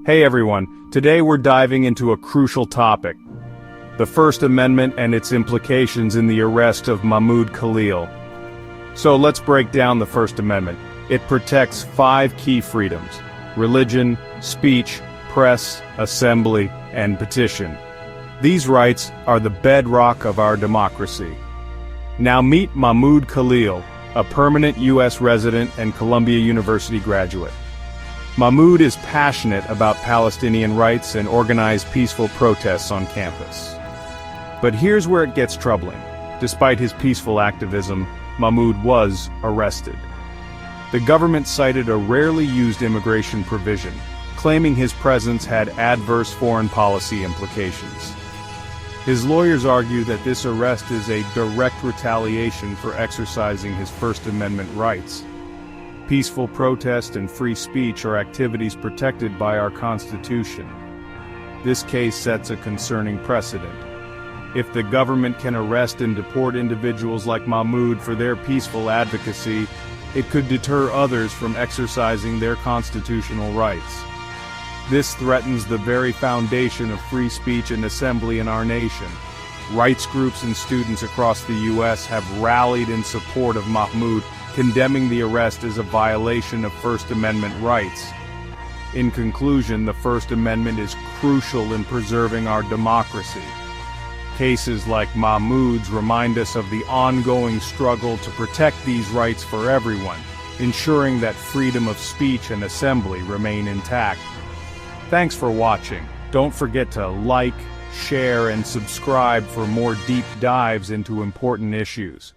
Hey everyone, today we're diving into a crucial topic: the First Amendment and its implications in the arrest of Mahmoud Khalil. So let's break down the First Amendment. It protects 5 key freedoms: religion, speech, press, assembly, and petition. These rights are the bedrock of our democracy. Now meet Mahmoud Khalil, a permanent U.S. resident and Columbia University graduate. Mahmoud is passionate about Palestinian rights and organized peaceful protests on campus. But here's where it gets troubling. Despite his peaceful activism, Mahmoud was arrested. The government cited a rarely used immigration provision, claiming his presence had adverse foreign policy implications. His lawyers argue that this arrest is a direct retaliation for exercising his First Amendment rights. Peaceful protest and free speech are activities protected by our Constitution. This case sets a concerning precedent. If the government can arrest and deport individuals like Mahmoud for their peaceful advocacy, it could deter others from exercising their constitutional rights. This threatens the very foundation of free speech and assembly in our nation. Rights groups and students across the U.S. have rallied in support of Mahmoud, condemning the arrest as a violation of First Amendment rights. In conclusion, the First Amendment is crucial in preserving our democracy. Cases like Mahmoud's remind us of the ongoing struggle to protect these rights for everyone, ensuring that freedom of speech and assembly remain intact. Thanks for watching. Don't forget to like, share, and subscribe for more deep dives into important issues.